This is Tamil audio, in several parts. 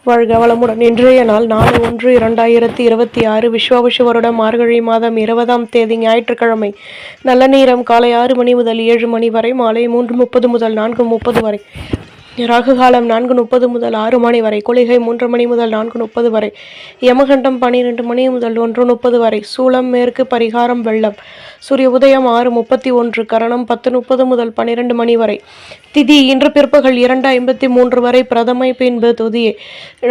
வாழ்க வளமுடன். இன்றைய நாள் 4/1/2026 விஸ்வாவசு வருடம் மார்கழி மாதம் 20ஆம் தேதி ஞாயிற்றுக்கிழமை. நல்ல நேரம் காலை 6 மணி முதல் 7 மணி வரை, மாலை 3:30 முதல் 4:30 வரை. ராகு காலம் 4:30 முதல் 6 மணி வரை, குளிகை 3 மணி முதல் 4:30 வரை, யமகண்டம் 12 மணி முதல் 1:30 வரை, சூலம் மேற்கு, பரிகாரம் வெள்ளம். சூரிய உதயம் 6:31, கரணம் 10:30 முதல் 12 மணி வரை. திதி இன்று பிற்பகல் 2:53 வரை, பிரதமை பின்பு துதியை.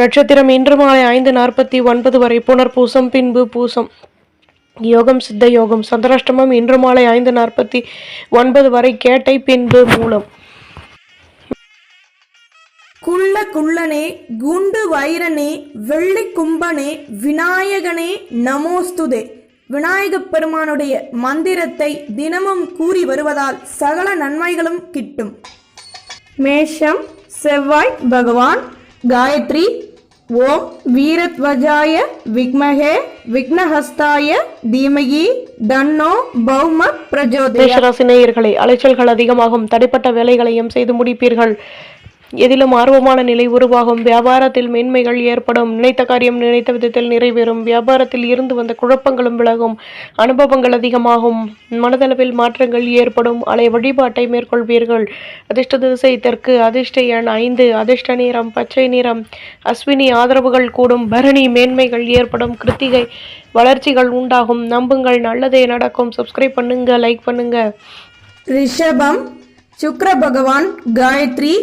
நட்சத்திரம் இன்று மாலை 5:49 வரை, புனர்பூசம் பின்பு பூசம். யோகம் சித்த யோகம். சந்திராஷ்டமம் இன்று மாலை 5:49 வரை, கேட்டை பின்பு மூலம். குள்ள குள்ளனே, குண்டு வைரனே, வெள்ளி கும்பனே, விநாயகனே நமோஸ்துதே. விநாயகப் பெருமானுடைய மந்திரத்தை தினமும் கூறி வருவதால் சகல நன்மைகளும் கிட்டும். மேஷம் செவ்வாய் பகவான். காயத்ரி. ஓம் வீரத்வஜாய விக்மஹே விக்னஹஸ்தாய தீமகி தன்னோ பௌம பிரஜோதயாத். மேஷராசி நேயர்களே, அலைச்சல்கள் அதிகமாகும். தடைப்பட்ட வேலைகளையும் செய்து முடிப்பீர்கள். எதிலும் ஆர்வமான நிலை உருவாகும். வியாபாரத்தில் மேன்மைகள் ஏற்படும். நினைத்த காரியம் நினைத்த விதத்தில் நிறைவேறும். வியாபாரத்தில் இருந்து வந்த குழப்பங்களும் விலகும். அனுபவங்கள் அதிகமாகும். மனதளவில் மாற்றங்கள் ஏற்படும். அலை வழிபாட்டை மேற்கொள்வீர்கள். அதிர்ஷ்ட திசை தெற்கு. அதிர்ஷ்ட எண் 5. அதிர்ஷ்ட நிறம் பச்சை நிறம். அஸ்வினி ஆதரவுகள் கூடும். பரணி மேன்மைகள் ஏற்படும். கிருத்திகை வளர்ச்சிகள் உண்டாகும். நம்புங்கள், நல்லதே நடக்கும். சப்ஸ்கிரைப் பண்ணுங்க, லைக் பண்ணுங்க. ரிஷபம் சுக்ர பகவான். காயத்ரி.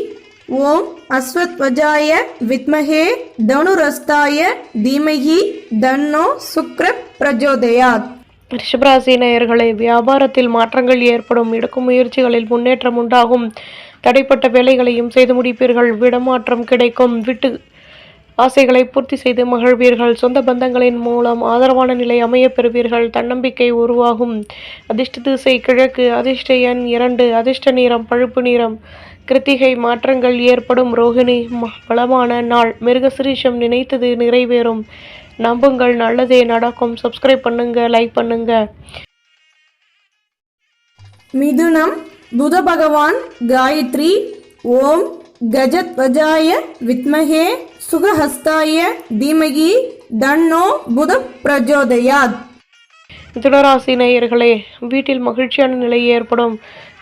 ஓம் அஸ்வத்வஜாய வித்மஹே தனுரஸ்தாய தீமஹி தன்னோ சுக்ர பிரஜோதயாத். ரிஷபராசி நேயர்களே, வியாபாரத்தில் மாற்றங்கள் ஏற்படும். எடுக்கும் முயற்சிகளில் முன்னேற்றம் உண்டாகும். தடைப்பட்ட வேலைகளையும் செய்து முடிப்பீர்கள். விடமாற்றம் கிடைக்கும். வீட்டு ஆசைகளை பூர்த்தி செய்து மகிழ்வீர்கள். சொந்த பந்தங்களின் மூலம் ஆதரவான நிலை அமைய பெறுவீர்கள். தன்னம்பிக்கை உருவாகும். அதிர்ஷ்ட திசை கிழக்கு. அதிர்ஷ்ட எண் 2. அதிர்ஷ்ட நிறம் பழுப்பு நிறம். கிருத்திகை மாற்றங்கள் ஏற்படும். ரோகிணி வளமான நாள். மிருகசிரீஷம் நினைத்தது நிறைவேறும். நம்புங்கள், நல்லதே நடக்கும். சப்ஸ்கிரைப் பண்ணுங்க, லைக் பண்ணுங்க. மிதுனம் புத பகவான். காயத்ரி. ஓம் கஜத்வஜாய வித்மஹே சுகஹஸ்தாய தீமகி தன்னோ புத பிரஜோதயாத். மிதுனராசி நேயர்களே, வீட்டில் மகிழ்ச்சியான நிலை ஏற்படும்.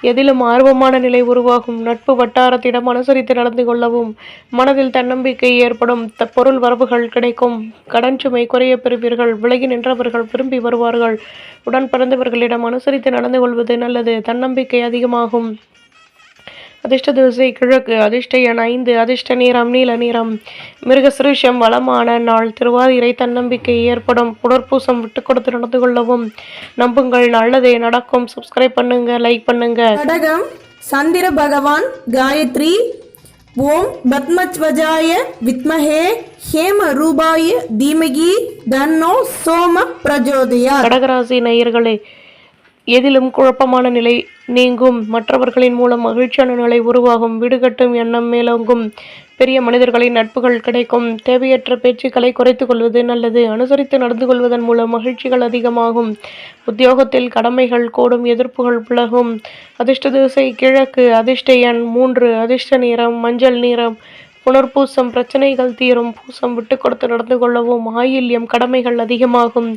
எதிலும் ஆர்வமான நிலை உருவாகும். நட்பு வட்டாரத்திடம் அனுசரித்து நடந்து கொள்ளவும். மனதில் தன்னம்பிக்கை ஏற்படும். பொருள் வரவுகள் கிடைக்கும். கடன் சுமை குறைய பெறுவீர்கள். விலகி நின்றவர்கள் விரும்பி வருவார்கள். உடன் பிறந்தவர்களிடம் அனுசரித்து நடந்து கொள்வது நல்லது. தன்னம்பிக்கை அதிகமாகும். அதிர்ஷ்ட திசை கிழக்கு. அதிர்ஷ்ட எண் 5. அதிர்ஷ்ட நிறம் நீல நிறம். மிருகசிரீஷம் வளமான நாள். திருவாதிரை தன்னம்பிக்கை ஏற்படும். புனர்பூசம் விட்டு கொடுத்து நடந்து கொள்ளவும். நம்புங்கள், நல்லதே நடக்கும். சப்ஸ்கிரைப் பண்ணுங்க, லைக் பண்ணுங்க. கடகம் சந்திர பகவான். காயத்ரி. ஓம் பத்மத்வஜாய வித்மஹே ஹேம ரூபாய தீமகி தன்னோ சோம பிரஜோதயாத். கடகராசி நேயர்களே, எதிலும் குழப்பமான நிலை நீங்கும். மற்றவர்களின் மூலம் மகிழ்ச்சியான நிலை உருவாகும். வீடு கட்டும் எண்ணம் மேலோங்கும். பெரிய மனிதர்களின் நட்புகள் கிடைக்கும். தேவையற்ற பேச்சுக்களை குறைத்துக் கொள்வது நல்லது. அனுசரித்து நடந்து கொள்வதன் மூலம் மகிழ்ச்சிகள் அதிகமாகும். உத்தியோகத்தில் கடமைகள் கூடும். எதிர்ப்புகள் விலகும். அதிர்ஷ்ட திசை கிழக்கு. அதிர்ஷ்ட எண் 3. அதிர்ஷ்ட நிறம் மஞ்சள் நிறம். புனர்பூசம் பிரச்சனைகள் தீரும். பூசம் விட்டு கொடுத்து நடந்து கொள்ளவும். ஆயில்யம் கடமைகள் அதிகமாகும்.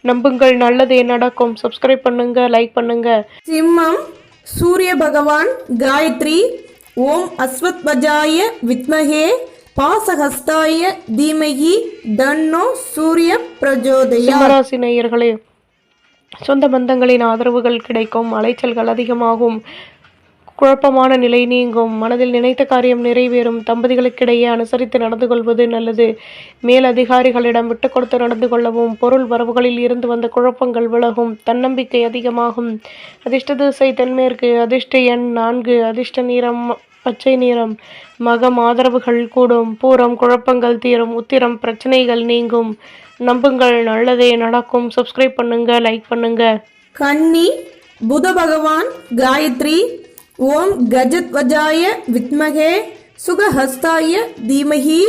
நம்புங்கள், நல்லதே நடக்கும். சப்ஸ்கிரைப் பண்ணுங்க, லைக் பண்ணுங்க. சிம்மம் சூரிய பகவான். காயத்ரி. ஓம் அஸ்வத்வஜாய வித்மஹே பாசஹஸ்தாய தீமஹி தன்னோ சூரிய பிரஜோதயாத். சிம்மராசி நேயர்களே, சொந்த பந்தங்களின் ஆதரவுகள் கிடைக்கும். அலைச்சல்கள் அதிகமாகும். குழப்பமான நிலை நீங்கும். மனதில் நினைத்த காரியம் நிறைவேறும். தம்பதிகளுக்கிடையே அனுசரித்து நடந்து கொள்வது நல்லது. மேல் அதிகாரிகளிடம் விட்டு கொடுத்து நடந்து கொள்ளவும். பொருள் வரவுகளில் இருந்து வந்த குழப்பங்கள் விலகும். தன்னம்பிக்கை அதிகமாகும். அதிர்ஷ்ட திசை தென்மேற்கு. அதிர்ஷ்ட எண் 4. அதிர்ஷ்ட நிறம் பச்சை நிறம். மகம் ஆதரவுகள் கூடும். பூரம் குழப்பங்கள் தீரும். உத்திரம் பிரச்சனைகள் நீங்கும். நம்புங்கள், நல்லதே நடக்கும். சப்ஸ்கிரைப் பண்ணுங்க, லைக் பண்ணுங்க. கன்னி புத பகவான். காயத்ரி. ஓம் கஜத்வஜாய வித்மஹே சுகஹஸ்தாய தீமஹி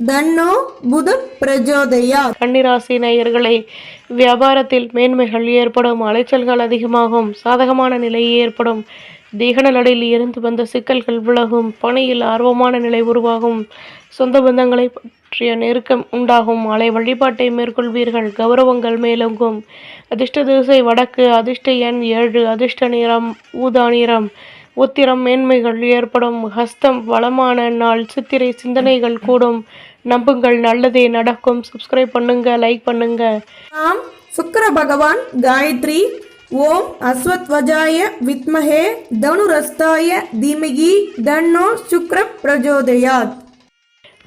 தன்னோ புத பிரஜோதயாத். கன்னிராசி நேயர்களே, வியாபாரத்தில் மேன்மைகள் ஏற்படும். அலைச்சல்கள் அதிகமாகும். சாதகமான நிலை ஏற்படும். தேகநலனில் இருந்து வந்த சிக்கல்கள் விலகும். பணியில் ஆர்வமான நிலை உருவாகும். சொந்த பந்தங்களை பற்றிய நெருக்கம் உண்டாகும். மாலை வழிபாட்டை மேற்கொள்வீர்கள். கௌரவங்கள் மேலோங்கும். அதிர்ஷ்ட திசை வடக்கு. அதிர்ஷ்ட எண் 7. அதிர்ஷ்ட நிறம் ஊதா நிறம். உத்திரம் மேன்மைகள் ஏற்படும். ஹஸ்தம் வளமான நாள். சித்திரை சிந்தனைகள் கூடும். நம்புங்கள், நல்லதே நடக்கும். சப்ஸ்கிரைப் பண்ணுங்க, லைக் பண்ணுங்க. நாம் சுக்கிர பகவான் காயத்ரி. ஓம் அஸ்வத்வஜாய வித்மஹே தனுரஸ்தாய தீமகி தன்னோ சுக்ர பிரஜோதயாத்.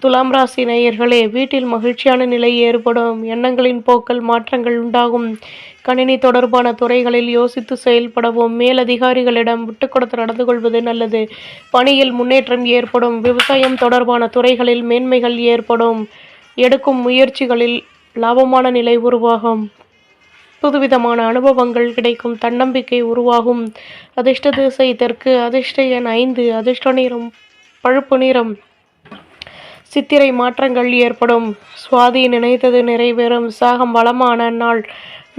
துலாம் ராசி நேயர்களே, வீட்டில் மகிழ்ச்சியான நிலை ஏற்படும். எண்ணங்களின் போக்கள் மாற்றங்கள் உண்டாகும். கணினி தொடர்பான துறைகளில் யோசித்து செயல்படவும். மேலதிகாரிகளிடம் விட்டுக் கொடுத்து நடந்து கொள்வது நல்லது. பணியில் முன்னேற்றம் ஏற்படும். விவசாயம் தொடர்பான துறைகளில் மேன்மைகள் ஏற்படும். எடுக்கும் முயற்சிகளில் லாபமான நிலை உருவாகும். புதுவிதமான அனுபவங்கள் கிடைக்கும். தன்னம்பிக்கை உருவாகும். அதிர்ஷ்ட திசை தெற்கு. அதிர்ஷ்ட எண் 5. அதிர்ஷ்ட நிறம் பழுப்பு நிறம். சித்திரை மாற்றங்கள் ஏற்படும். சுவாதி நினைத்தது நிறைவேறும். விசாகம் வளமான நாள்.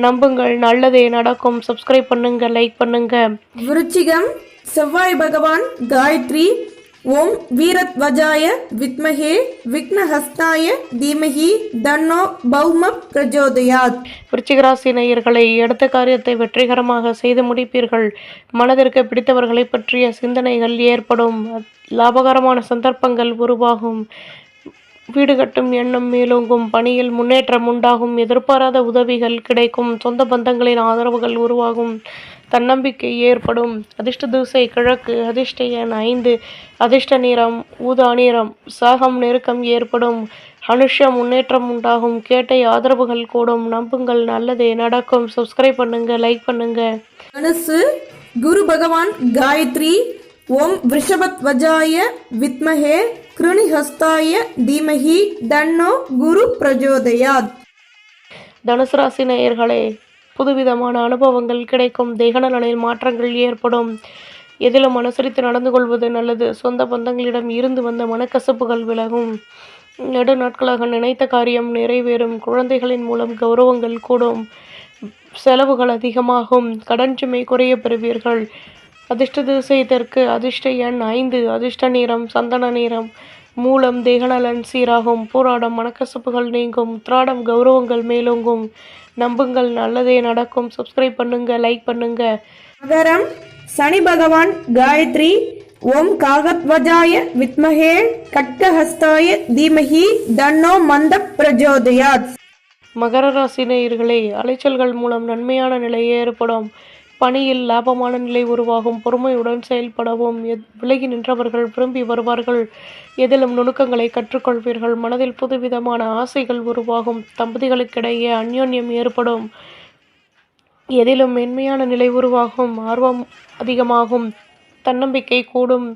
நம்புங்கள், நல்லதே நடக்கும். சப்ஸ்கிரைப் பண்ணுங்க, லைக் பண்ணுங்க. விருச்சிகம் செவ்வாய் பகவான் காயத்ரி. ஓம் வீரத்வஜாய வித்மஹே விக்னஹஸ்தாய தீமஹி தன்னோ பௌம பிரஜோதயாத். விருச்சிகராசி நேயர்களை, எடுத்த காரியத்தை வெற்றிகரமாக செய்து முடிப்பீர்கள். மனதிற்கு பிடித்தவர்களை பற்றிய சிந்தனைகள் ஏற்படும். லாபகரமான சந்தர்ப்பங்கள் உருவாகும். வீடு கட்டும் எண்ணம் மேலோங்கும். பணியில் முன்னேற்றம் உண்டாகும். எதிர்பாராத உதவிகள் கிடைக்கும். சொந்த பந்தங்களின் ஆதரவுகள் உருவாகும். தன்னம்பிக்கை ஏற்படும். அதிர்ஷ்ட திசை கிழக்கு. அதிர்ஷ்ட எண் 5. அதிர்ஷ்ட நிறம் ஊதா நிறம். சாகம் நெருக்கம் ஏற்படும். அனுஷம் முன்னேற்றம் உண்டாகும். கேட்டை ஆதரவுகள் கூடும். நம்புங்கள், நல்லதே நடக்கும். சப்ஸ்கிரைப் பண்ணுங்க, லைக் பண்ணுங்க. தனுசு குரு பகவான் காயத்ரி. ஓம் விருஷபத்வஜாய வித்மஹே கிருணிஹஸ்தாய தீமஹி தன்னோ குரு பிரஜோதயாத். தனுசு ராசி நேயர்களே, புதுவிதமான அனுபவங்கள் கிடைக்கும். தேகநலனில் மாற்றங்கள் ஏற்படும். எதிலும் அனுசரித்து நடந்து கொள்வது நல்லது. சொந்த பந்தங்களிடம் இருந்து வந்த மனக்கசப்புகள் விலகும். நெடு நாட்களாக நினைத்த காரியம் நிறைவேறும். குழந்தைகளின் மூலம் கௌரவங்கள் கூடும். செலவுகள் அதிகமாகும். கடன் சுமை குறைய பெறுவீர்கள். அதிர்ஷ்ட திசை தெற்கு. அதிர்ஷ்ட எண் 5. அதிர்ஷ்ட நிறம் சந்தன நிறம். மூலம் தேகநலன் சீராகும். பூராடம் மனக்கசப்புகள் நீங்கும். உத்திராடம் கௌரவங்கள் மேலோங்கும். நம்புங்கள், நல்லதே நடக்கும். சப்ஸ்கிரைப் பண்ணுங்க, லைக் பண்ணுங்க. மகரம் சனி பகவான் காயத்ரி. ஓம் காகத்வஜாய வித்மஹே கட்கஹஸ்தாய தீமஹி தன்னோ மந்த பிரஜோதயாத். மகர ராசி நேயர்களே, அலைச்சல்கள் மூலம் நன்மையான நிலை ஏற்படும். பணியில் லாபமான நிலை உருவாகும். பொறுமையுடன் செயல்படவும். விலகி நின்றவர்கள் விரும்பி வருவார்கள். எதிலும் நுணுக்கங்களை கற்றுக்கொள்வீர்கள். மனதில் புதுவிதமான ஆசைகள் உருவாகும். தம்பதிகளுக்கிடையே அந்யோன்யம் ஏற்படும். எதிலும் மென்மையான நிலை உருவாகும். ஆர்வம் அதிகமாகும். தன்னம்பிக்கை கூடும்.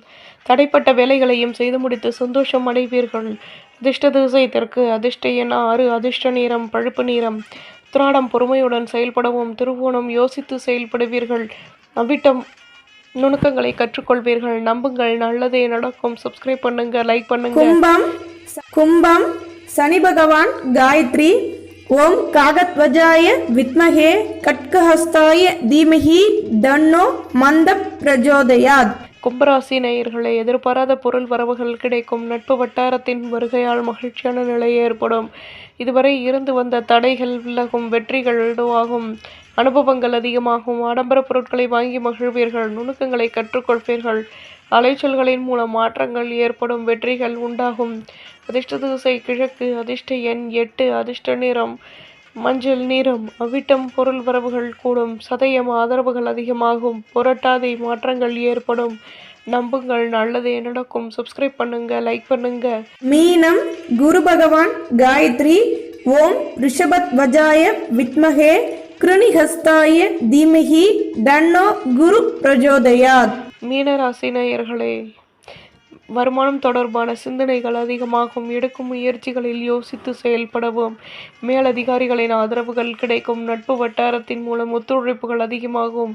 தடைப்பட்ட வேலைகளையும் செய்து முடித்து சந்தோஷம் அடைவீர்கள். அதிர்ஷ்ட திசை தெற்கு. அதிர்ஷ்ட எண் 6. அதிர்ஷ்ட நிறம் பழுப்பு நிறம். உத்திராடம் பொறுமையுடன் செயல்படவும். திருவோணம் யோசித்து செயல்படுவீர்கள். அவிட்டம் நுணுக்கங்களை கற்றுக்கொள்வீர்கள். நம்புங்கள், நல்லதே நடக்கும். சப்ஸ்கிரைப் பண்ணுங்க, லைக் பண்ணுங்க. கும்பம் சனி பகவான் காயத்ரி. ஓம் காகத்வஜாய வித்மஹே கட்கஹஸ்தாய தீமஹி தன்னோ மந்த பிரஜோதயாத். கும்பராசி நேயர்களை, எதிர்பாராத பொருள் வரவுகள் கிடைக்கும். நட்பு வட்டாரத்தின் வருகையால் மகிழ்ச்சியான நிலை ஏற்படும். இதுவரை இருந்து வந்த தடைகள் விலகும். வெற்றிகள் உருவாகும். அனுபவங்கள் அதிகமாகும். ஆடம்பர பொருட்களை வாங்கி மகிழ்வீர்கள். நுணுக்கங்களை கற்றுக்கொள்வீர்கள். அலைச்சல்களின் மூலம் மாற்றங்கள் ஏற்படும். வெற்றிகள் உண்டாகும். அதிர்ஷ்ட திசை கிழக்கு. அதிர்ஷ்ட எண் 8. அதிர்ஷ்ட நிறம் மஞ்சள் நிறம். அவிட்டம் பொருள் வரவுகள் கூடும். சதயம் ஆதரவுகள் அதிகமாகும். புரட்டாதி மாற்றங்கள் ஏற்படும். நம்புங்கள், நல்லதே நடக்கும். சப்ஸ்கிரைப் பண்ணுங்க, லைக் பண்ணுங்க. மீனம் குரு பகவான் காயத்ரி. ஓம் ரிஷபத்வஜாய வித்மஹே கிருணிஹஸ்தாய தீமஹி தன்னோ குரு பிரஜோதயாத். மீனராசி நேயர்களே, வருமானம் தொடர்பான சிந்தனைகள் அதிகமாகும். எடுக்கும் முயற்சிகளில் யோசித்து செயல்படவும். மேலதிகாரிகளின் ஆதரவுகள் கிடைக்கும். நட்பு வட்டாரத்தின் மூலம் ஒத்துழைப்புகள் அதிகமாகும்.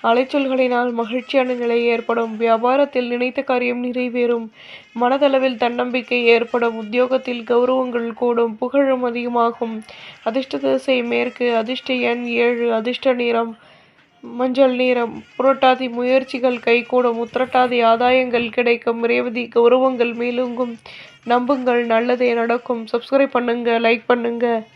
அலைச்சல்களினால் மகிழ்ச்சியான நிலை ஏற்படும். வியாபாரத்தில் நினைத்த காரியம் நிறைவேறும். மனதளவில் தன்னம்பிக்கை ஏற்படும். உத்தியோகத்தில் கௌரவங்கள் கூடும். புகழும் அதிகமாகும். அதிர்ஷ்ட திசை மேற்கு. அதிர்ஷ்ட எண் 7. அதிர்ஷ்ட நிறம் மஞ்சள் நிறம். புரட்டாதி முயற்சிகள் கைகூடும். உத்திரட்டாதி ஆதாயங்கள் கிடைக்கும். ரேவதி கௌரவங்கள் மேலோங்கும். நம்புங்கள், நல்லதே நடக்கும். சப்ஸ்கிரைப் பண்ணுங்க, லைக் பண்ணுங்க.